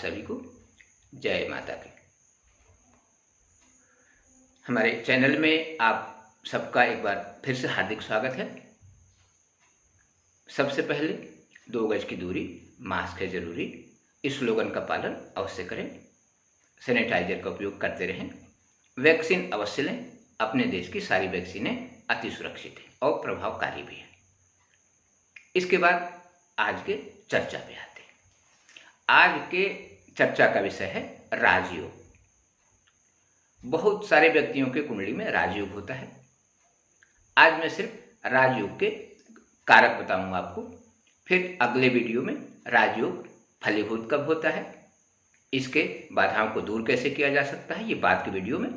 सभी को जय माता की। हमारे चैनल में आप सबका एक बार फिर से हार्दिक स्वागत है। सबसे पहले 2 गज की दूरी, मास्क है जरूरी, इस स्लोगन का पालन अवश्य करें। सैनिटाइजर का उपयोग करते रहें। वैक्सीन अवश्य लें। अपने देश की सारी वैक्सीनें अति सुरक्षित हैं और प्रभावकारी भी हैं। इसके बाद आज के चर्चा पे आते हैं। आज के चर्चा का विषय है राजयोग। बहुत सारे व्यक्तियों के कुंडली में राजयोग होता है। आज मैं सिर्फ राजयोग के कारक बताऊंगा आपको। फिर अगले वीडियो में राजयोग फलीभूत कब होता है, इसके बाधाओं को दूर कैसे किया जा सकता है, ये बाद के वीडियो में।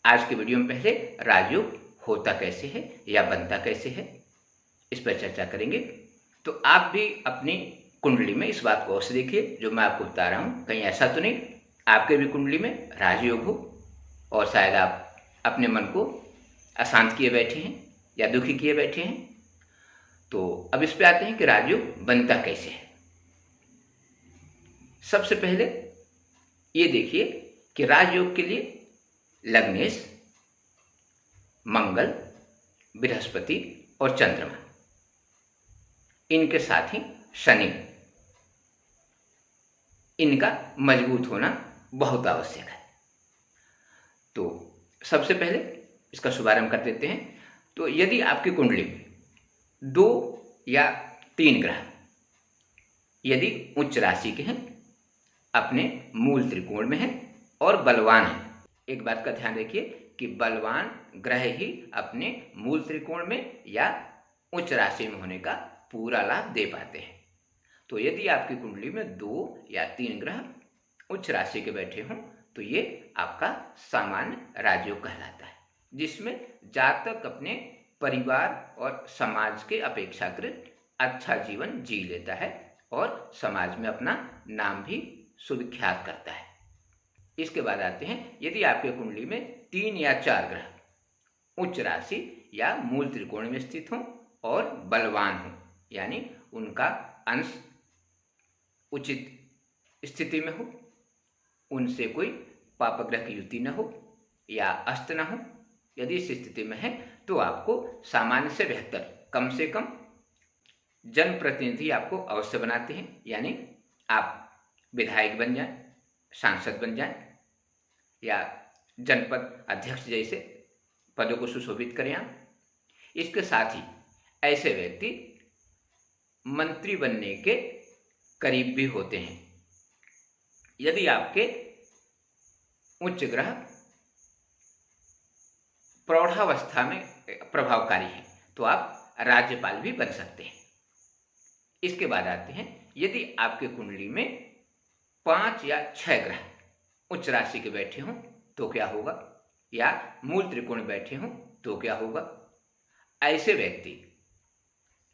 आज के वीडियो में पहले राजयोग होता कैसे है या बनता कैसे है, इस पर चर्चा करेंगे। तो आप भी अपनी कुंडली में इस बात को अवश्य देखिए जो मैं आपको बता रहा हूँ। कहीं ऐसा तो नहीं आपके भी कुंडली में राजयोग हो और शायद आप अपने मन को अशांत किए बैठे हैं या दुखी किए बैठे हैं। तो अब इस पे आते हैं कि राजयोग बनता कैसे है। सबसे पहले ये देखिए कि राजयोग के लिए लग्नेश, मंगल, बृहस्पति और चंद्रमा, इनके साथ ही शनि, इनका मजबूत होना बहुत आवश्यक है। तो सबसे पहले इसका शुभारंभ कर देते हैं। तो यदि आपकी कुंडली में 2 या 3 ग्रह यदि उच्च राशि के हैं, अपने मूल त्रिकोण में हैं और बलवान हैं, एक बात का ध्यान रखिए कि बलवान ग्रह ही अपने मूल त्रिकोण में या उच्च राशि में होने का पूरा लाभ दे पाते हैं। तो यदि आपकी कुंडली में 2 या 3 ग्रह उच्च राशि के बैठे हों तो ये आपका सामान्य राजयोग कहलाता है, जिसमें जातक अपने परिवार और समाज के अपेक्षाकृत अच्छा जीवन जी लेता है और समाज में अपना नाम भी सुविख्यात करता है। इसके बाद आते हैं, यदि आपके कुंडली में 3 या 4 ग्रह उच्च राशि या मूल त्रिकोण में स्थित हों और बलवान हों, यानी उनका अंश उचित स्थिति में हो, उनसे कोई पापग्रह की युति न हो या अस्त न हो, यदि इस स्थिति में है तो आपको सामान्य से बेहतर, कम से कम जनप्रतिनिधि आपको अवश्य बनाते हैं। यानी आप विधायक बन जाएं, सांसद बन जाएं या जनपद अध्यक्ष जैसे पदों को सुशोभित करें आप। इसके साथ ही ऐसे व्यक्ति मंत्री बनने के करीब भी होते हैं। यदि आपके उच्च ग्रह प्रौढ़ावस्था में प्रभावकारी हैं तो आप राज्यपाल भी बन सकते हैं। इसके बाद आते हैं, यदि आपके कुंडली में 5 या 6 ग्रह उच्च राशि के बैठे हों तो क्या होगा, या मूल त्रिकोण में बैठे हों तो क्या होगा। ऐसे व्यक्ति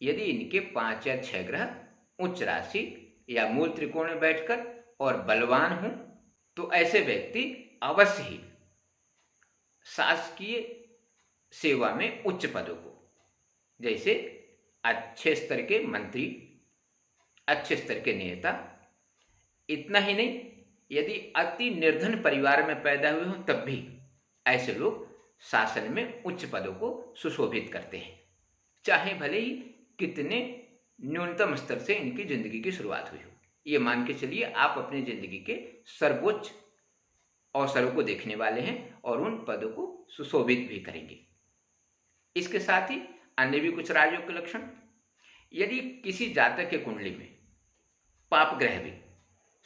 यदि इनके 5 या 6 ग्रह उच्च राशि या मूल त्रिकोण में बैठकर और बलवान हों तो ऐसे व्यक्ति अवश्य ही शासकीय सेवा में उच्च पदों को, जैसे अच्छे स्तर के मंत्री, अच्छे स्तर के नेता, इतना ही नहीं यदि अति निर्धन परिवार में पैदा हुए हों तब भी ऐसे लोग शासन में उच्च पदों को सुशोभित करते हैं, चाहे भले ही कितने न्यूनतम स्तर से इनकी जिंदगी की शुरुआत हुई हो। ये मान के चलिए आप अपनी जिंदगी के सर्वोच्च अवसरों को देखने वाले हैं और उन पदों को सुशोभित भी करेंगे। इसके साथ ही अन्य भी कुछ राजयोग के लक्षण। यदि किसी जातक के कुंडली में पाप ग्रह भी,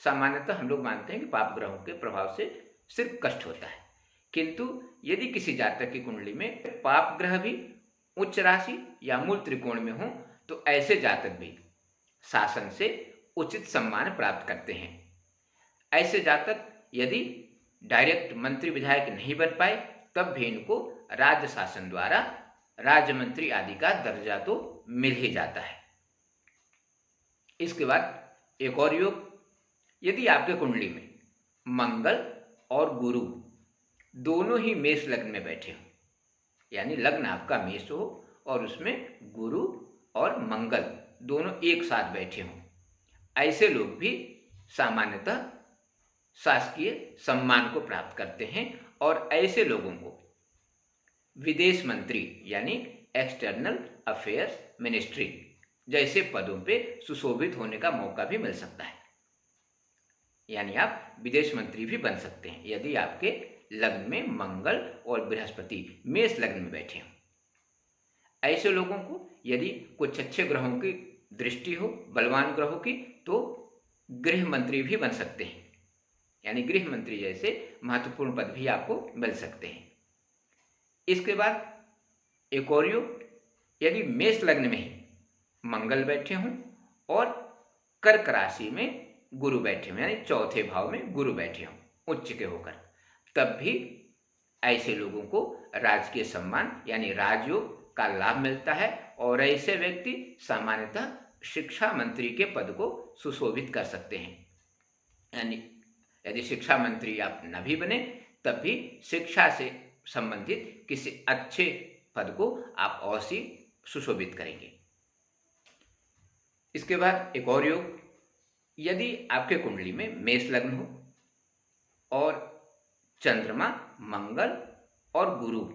सामान्यतः हम लोग मानते हैं कि पाप ग्रहों के प्रभाव से सिर्फ कष्ट होता है, किंतु यदि किसी जातक की कुंडली में पाप ग्रह भी उच्च राशि या मूल त्रिकोण में हो तो ऐसे जातक भी शासन से उचित सम्मान प्राप्त करते हैं। ऐसे जातक यदि डायरेक्ट मंत्री विधायक नहीं बन पाए तब भी इनको राज्य शासन द्वारा राज्य मंत्री आदि का दर्जा तो मिल ही जाता है। इसके बाद एक और योग, यदि आपके कुंडली में मंगल और गुरु दोनों ही मेष लग्न में बैठे हों, यानी लग्न आपका मेष हो और उसमें गुरु और मंगल दोनों एक साथ बैठे हों, ऐसे लोग भी सामान्यतः शासकीय सम्मान को प्राप्त करते हैं और ऐसे लोगों को विदेश मंत्री यानी एक्सटर्नल अफेयर्स मिनिस्ट्री जैसे पदों पे सुशोभित होने का मौका भी मिल सकता है। यानी आप विदेश मंत्री भी बन सकते हैं यदि आपके लग्न में मंगल और बृहस्पति मेष लग्न में बैठे हों। ऐसे लोगों को यदि कुछ अच्छे ग्रहों की दृष्टि हो, बलवान ग्रहों की, तो गृह मंत्री भी बन सकते हैं। यानी गृह मंत्री जैसे महत्वपूर्ण पद भी आपको मिल सकते हैं। इसके बाद एक और योग, यदि मेष लग्न में ही मंगल बैठे हों और कर्क राशि में गुरु बैठे हों, यानी चौथे भाव में गुरु बैठे हों उच्च के होकर, तब भी ऐसे लोगों को राजकीय सम्मान यानी राजयोग का लाभ मिलता है और ऐसे व्यक्ति सामान्यतः शिक्षा मंत्री के पद को सुशोभित कर सकते हैं। यानी यदि शिक्षा मंत्री आप न भी बने तब भी शिक्षा से संबंधित किसी अच्छे पद को आप अवश्य सुशोभित करेंगे। इसके बाद एक और योग, यदि आपके कुंडली में मेष लग्न हो और चंद्रमा, मंगल और गुरु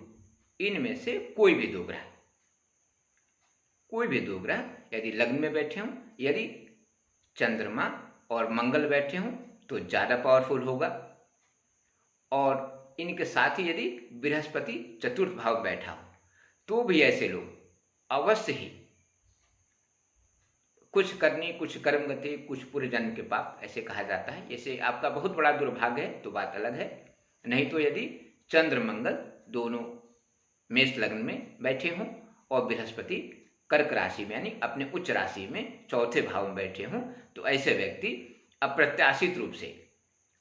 इनमें से कोई भी दो ग्रह यदि लग्न में बैठे हों, यदि चंद्रमा और मंगल बैठे हों तो ज़्यादा पावरफुल होगा। और इनके साथ ही यदि बृहस्पति चतुर्थ भाव बैठा हो तो भी ऐसे लोग अवश्य ही कुछ करनी, कुछ कर्म गति, कुछ पूर्व जन्म के पाप ऐसे कहा जाता है। जैसे आपका बहुत बड़ा दुर्भाग्य है तो बात अलग है, नहीं तो यदि चंद्र मंगल दोनों मेष लग्न में बैठे हों और बृहस्पति कर्क राशि में यानी अपने उच्च राशि में चौथे भाव में बैठे हों तो ऐसे व्यक्ति अप्रत्याशित रूप से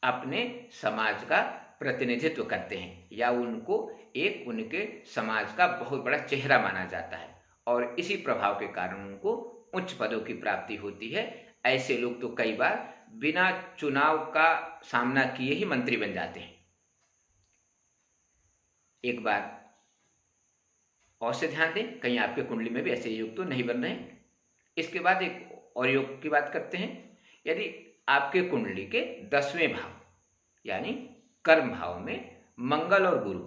अपने समाज का प्रतिनिधित्व करते हैं या उनको एक उनके समाज का बहुत बड़ा चेहरा माना जाता है और इसी प्रभाव के कारण उनको उच्च पदों की प्राप्ति होती है। ऐसे लोग तो कई बार बिना चुनाव का सामना किए ही मंत्री बन जाते हैं। एक बार और से ध्यान दें, कहीं आपके कुंडली में भी ऐसे योग तो नहीं बन रहे हैं। इसके बाद एक और योग की बात करते हैं। यदि आपके कुंडली के 10वें भाव यानी कर्म भाव में मंगल और गुरु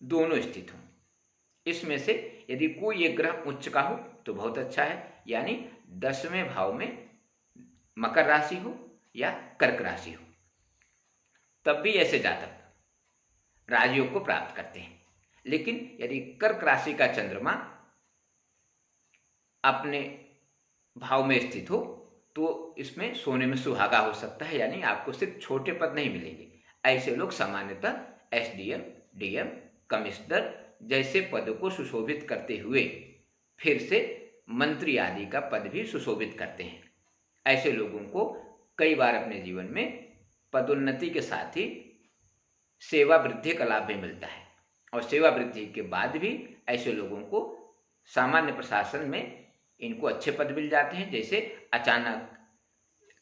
दोनों स्थित हों, इसमें से यदि कोई एक ग्रह उच्च का हो तो बहुत अच्छा है। यानी 10वें भाव में मकर राशि हो या कर्क राशि हो, तब भी ऐसे जातक राजयोग को प्राप्त करते हैं। लेकिन यदि कर्क राशि का चंद्रमा अपने भाव में स्थित हो तो इसमें सोने में सुहागा हो सकता है, यानी आपको सिर्फ छोटे पद नहीं मिलेंगे। ऐसे लोग सामान्यतः एसडीएम, डीएम, कमिश्नर जैसे पदों को सुशोभित करते हुए फिर से मंत्री आदि का पद भी सुशोभित करते हैं। ऐसे लोगों को कई बार अपने जीवन में पदोन्नति के साथ ही सेवा वृद्धि का लाभ भी मिलता है और सेवा वृद्धि के बाद भी ऐसे लोगों को सामान्य प्रशासन में इनको अच्छे पद मिल जाते हैं। जैसे अचानक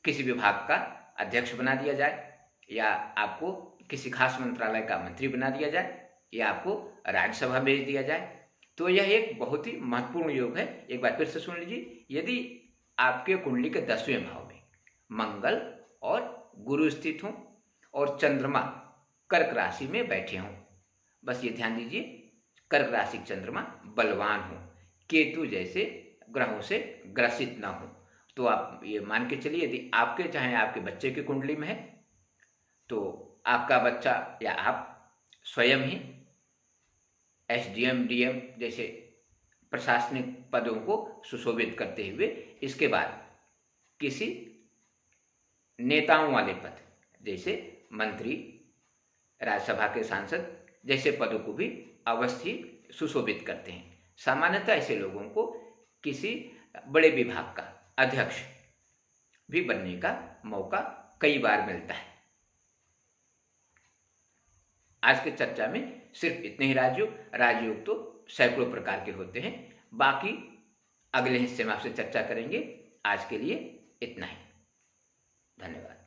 किसी विभाग का अध्यक्ष बना दिया जाए या आपको किसी खास मंत्रालय का मंत्री बना दिया जाए या आपको राज्यसभा भेज दिया जाए। तो यह एक बहुत ही महत्वपूर्ण योग है। एक बार फिर से सुन लीजिए, यदि आपके कुंडली के 10वें भाव में मंगल और गुरु स्थित हों और चंद्रमा कर्क राशि में बैठे हों, बस ये ध्यान दीजिए कर्क राशि चंद्रमा बलवान हो, केतु जैसे ग्रहों से ग्रसित ना हो, तो आप ये मान के चलिए यदि आपके चाहे आपके बच्चे की कुंडली में है तो आपका बच्चा या आप स्वयं ही एसडीएम, डीएम जैसे प्रशासनिक पदों को सुशोभित करते हुए इसके बाद किसी नेताओं वाले पद जैसे मंत्री, राज्यसभा के सांसद जैसे पदों को भी अवश्य सुशोभित करते हैं। सामान्यतः ऐसे लोगों को किसी बड़े विभाग का अध्यक्ष भी बनने का मौका कई बार मिलता है। आज की चर्चा में सिर्फ इतने ही राजयोग तो सैकड़ों प्रकार के होते हैं। बाकी अगले हिस्से में आपसे चर्चा करेंगे। आज के लिए इतना ही। धन्यवाद।